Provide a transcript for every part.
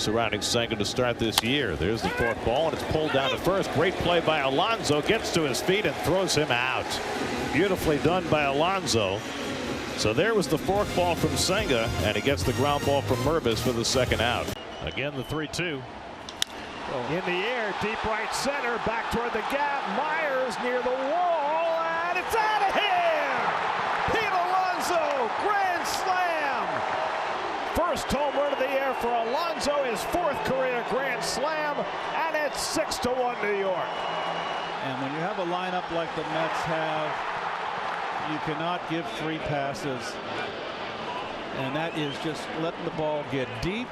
surrounding Senga to start this year. There's the fourth ball, and it's pulled down to first. Great play by Alonzo. Gets to his feet and throws him out. Beautifully done by Alonzo. So there was the fourth ball from Senga, and he gets the ground ball from Mervis for the second out. Again, the 3-2. In the air, deep right center, back toward the gap. Myers near the wall, and it's out of here! Pete Alonso, grand slam! First home run of the year for Alonso, his fourth career grand slam, and it's 6-1 New York. And when you have a lineup like the Mets have, you cannot give free passes. And that is just letting the ball get deep.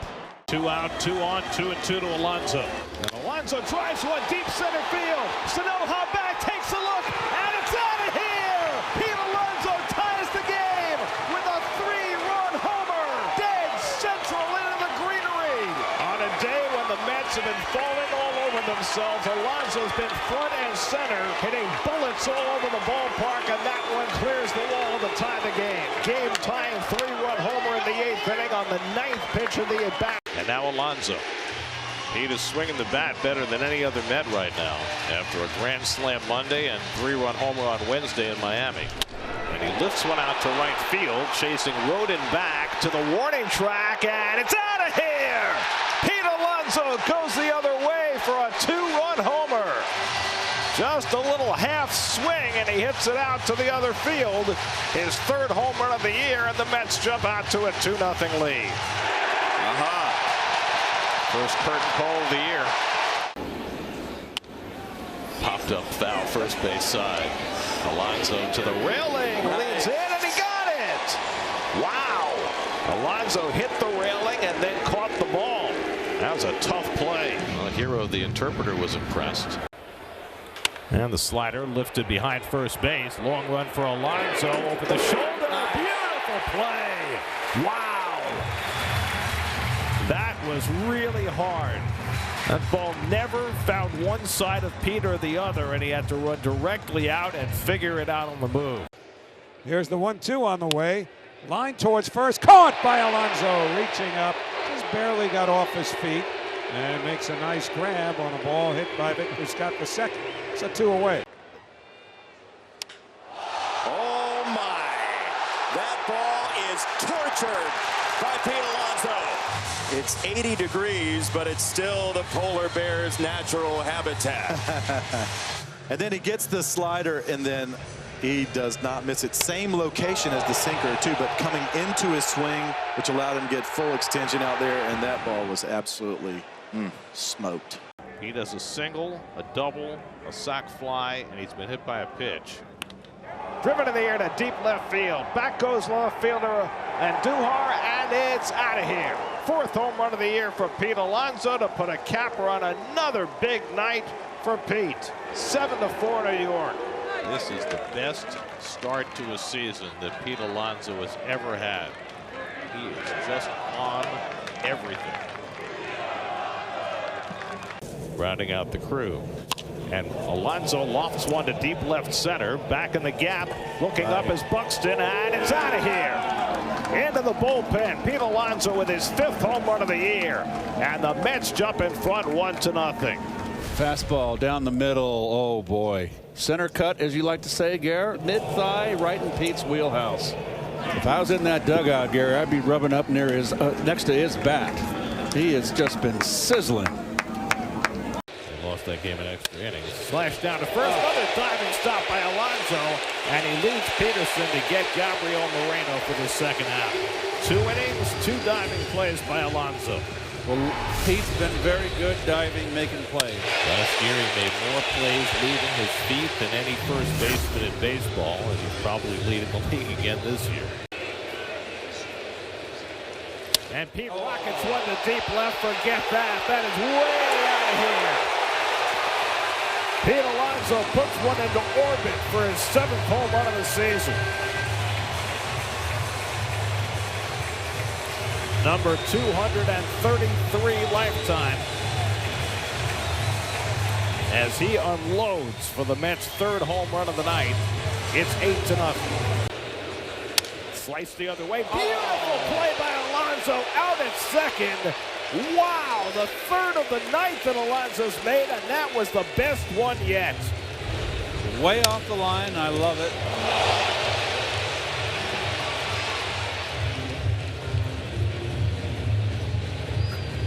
2 out, 2 on, 2-2 to Alonso. And Alonso drives one deep center field. Sanoja back, takes a look, and it's out of here! Pete Alonso ties the game with a 3-run homer. Dead central into the greenery. On a day when the Mets have been falling all over themselves, Alonso's been front and center, hitting bullets all over the ballpark, and that one clears the wall to tie the game. Game-tying 3-run homer in the 8th inning on the 9th pitch of the at-bat. And now Alonzo. Pete is swinging the bat better than any other Met right now after a grand slam Monday and 3-run homer on Wednesday in Miami. And he lifts one out to right field, chasing Rodin back to the warning track, and it's out of here! Pete Alonso goes the other way for a 2-run homer. Just a little half swing, and he hits it out to the other field. His third home run of the year, and the Mets jump out to a 2-0 lead. First curtain call of the year. Popped up foul, first base side. Alonzo to the railing, leans in, and he got it! Wow! Alonzo hit the railing and then caught the ball. That was a tough play. Well, Hero, the interpreter, was impressed. And the slider lifted behind first base. Long run for Alonzo over the shoulder. Beautiful play! Wow! That was really hard. That ball never found one side of Pete or the other, and he had to run directly out and figure it out on the move. Here's the 1-2 on the way. Line towards first. Caught by Alonso. Reaching up. Just barely got off his feet. And makes a nice grab on a ball hit by Victor Scott the second. It's a 2 away. Oh my. That ball is tortured by Pete Alonso. It's 80 degrees, but it's still the polar bear's natural habitat. And then he gets the slider, and then he does not miss it. Same location as the sinker, too, but coming into his swing, which allowed him to get full extension out there, and that ball was absolutely smoked. He does a single, a double, a sac fly, and he's been hit by a pitch. Driven in the air to deep left field. Back goes left fielder and Duhar, and it's out of here. Fourth home run of the year for Pete Alonso to put a capper on another big night for Pete. 7-4 New York. This is the best start to a season that Pete Alonso has ever had. He is just on everything. Rounding out the crew. And Alonso lofts one to deep left center. Back in the gap. Looking up is Buxton, and it's out of here. Into the bullpen. Pete Alonso with his 5th home run of the year. And the Mets jump in front 1-0. Fastball down the middle. Oh, boy. Center cut, as you like to say, Gare. Mid-thigh, right in Pete's wheelhouse. If I was in that dugout, Gare, I'd be rubbing up near his next to his bat. He has just been sizzling. Lost that game in extra innings. Slash down to first. Another diving stop by Alonso. And he leads Peterson to get Gabriel Moreno for the second out. 2 innings, 2 diving plays by Alonso. Well, Pete's been very good diving, making plays. Last year he made more plays leaving his feet than any first baseman in baseball, and he's probably leading the league again this year. And Pete rockets one to deep left. Forget that. That is way out of here. Pete Alonso puts one into orbit for his 7th home run of the season. Number 233 lifetime. As he unloads for the Mets' 3rd home run of the night. It's 8-0. Slice the other way. Beautiful play by Alonso out at second. Wow, the third of the ninth that Alonso's made, and that was the best one yet. Way off the line. I love it.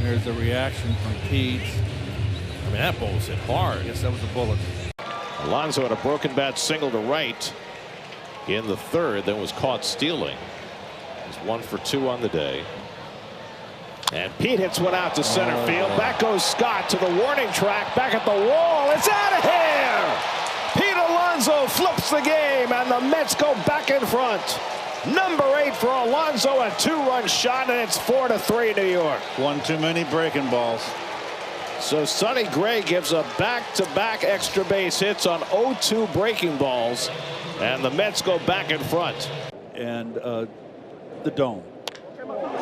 There's the reaction from Pete. I mean, that ball was hit hard. Yes, that was a bullet. Alonso had a broken bat single to right in the third, then was caught stealing. He's 1 for 2 on the day. And Pete hits one out to center field. Back goes Scott to the warning track. Back at the wall. It's out of here. Pete Alonso flips the game, and the Mets go back in front. Number 8 for Alonso, a 2-run shot, and it's 4-3 New York. One too many breaking balls. So Sonny Gray gives a back-to-back extra base hits on 0-2 breaking balls, and the Mets go back in front. And the dome.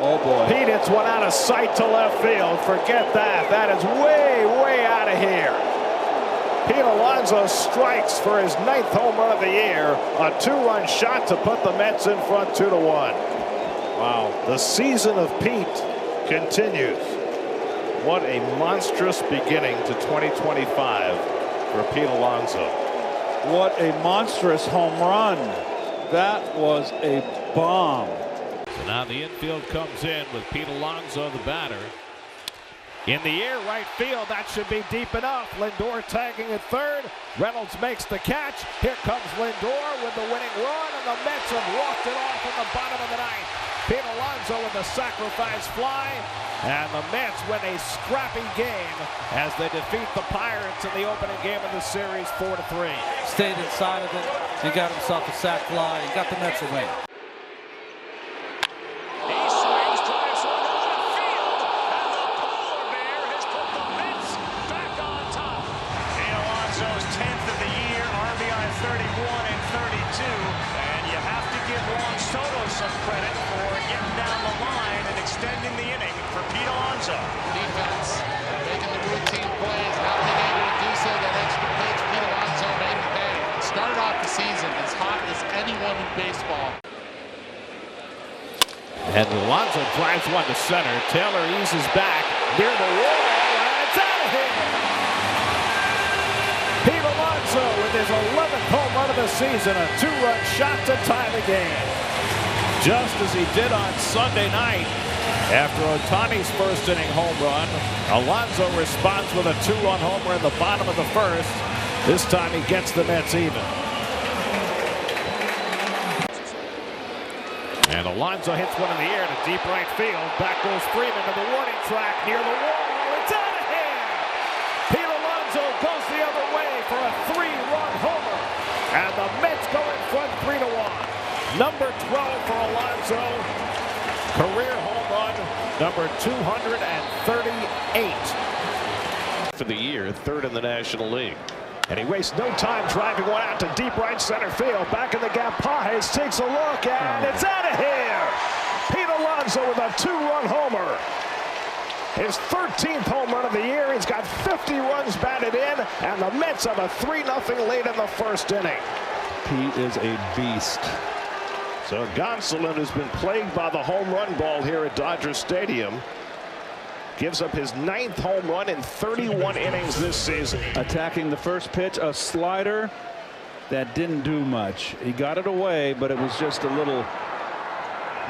Oh boy. Pete hits one out of sight to left field. Forget that. That is way, way out of here. Pete Alonso strikes for his 9th home run of the year. A 2-run shot to put the Mets in front 2-1. Wow. The season of Pete continues. What a monstrous beginning to 2025 for Pete Alonso. What a monstrous home run. That was a bomb. So now the infield comes in with Pete Alonso, the batter. In the air, right field. That should be deep enough. Lindor tagging at third. Reynolds makes the catch. Here comes Lindor with the winning run, and the Mets have walked it off in the bottom of the ninth. Pete Alonso with the sacrifice fly, and the Mets win a scrappy game as they defeat the Pirates in the opening game of the series 4-3. Stayed inside of it. He got himself a sac fly. He got the Mets a win. Some credit for getting down the line and extending the inning for Pete Alonso. Defense making the routine plays, not being able to do so. That extra pitch, Pete Alonso made him pay. Started off the season as hot as anyone in baseball. And Alonso drives one to center. Taylor eases back near the wall, and it's out of here. Pete Alonso with his 11th home run of the season, a 2-run shot to tie the game. Just as he did on Sunday night after Ohtani's first inning home run, Alonso responds with a 2-run homer in the bottom of the first. This time he gets the Mets even. And Alonso hits one in the air to deep right field. Back goes Freeman to the warning track near the wall. It's out of here. Pete Alonso goes the other way for a 3-run homer, and the Mets go in front 3-1. Number 12 for Alonso, career home run number 238 for the year, 3rd in the National League. And he wastes no time driving one out to deep right center field. Back in the gap, Pages takes a look, and it's out of here. Pete Alonso with a 2-run homer. His 13th home run of the year. He's got 50 runs batted in, and the Mets have a 3-0 lead in the first inning. Pete is a beast. So Gonsolin has been plagued by the home run ball here at Dodger Stadium. Gives up his 9th home run in 31 innings this season. Attacking the first pitch, a slider that didn't do much. He got it away, but it was just a little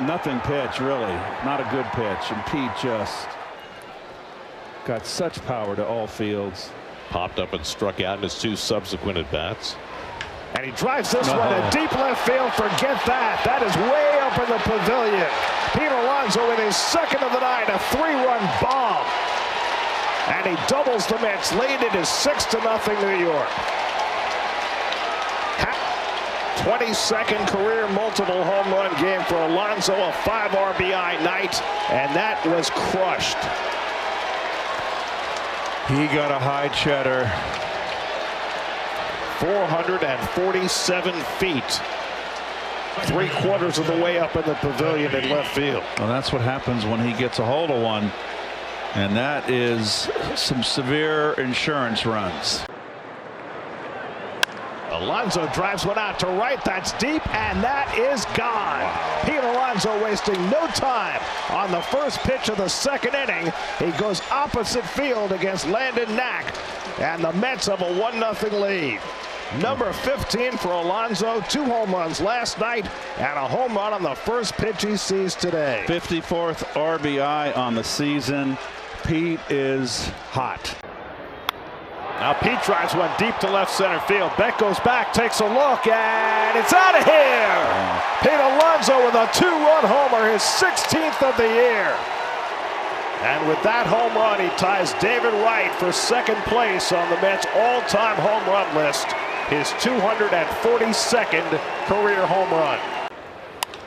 nothing pitch, really. Not a good pitch. And Pete just got such power to all fields. Popped up and struck out in his 2 subsequent at-bats. And he drives this one to deep left field. Forget that. That is way up in the pavilion. Pete Alonso with his 2nd of the night, a 3-run bomb. And he doubles the Mets. Lead it is 6-0 New York. 22nd career multiple home run game for Alonso, a 5 RBI night, and that was crushed. He got a high cheddar. 447 feet. 3/4 of the way up in the pavilion in left field. Well, that's what happens when he gets a hold of one. And that is some severe insurance runs. Alonso drives one out to right. That's deep, and that is gone. Wow. Pete Alonso wasting no time on the first pitch of the second inning. He goes opposite field against Landon Knack, and the Mets have a 1-0 lead. Number 15 for Alonso, 2 home runs last night and a home run on the first pitch he sees today. 54th RBI on the season. Pete is hot. Now Pete drives one deep to left center field. Beck goes back, takes a look, and it's out of here. Pete Alonso with a 2-run homer, his 16th of the year. And with that home run, he ties David Wright for second place on the Mets' all-time home run list, his 242nd career home run.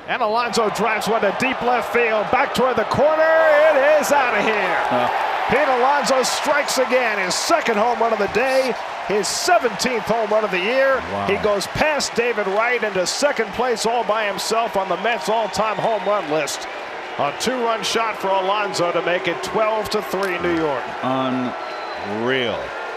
And Alonso drives one to deep left field, back toward the corner. It is out of here. Pete Alonso strikes again, his second home run of the day, his 17th home run of the year. Wow. He goes past David Wright into second place all by himself on the Mets' all-time home run list. A 2-run shot for Alonso to make it 12-3 New York. Unreal.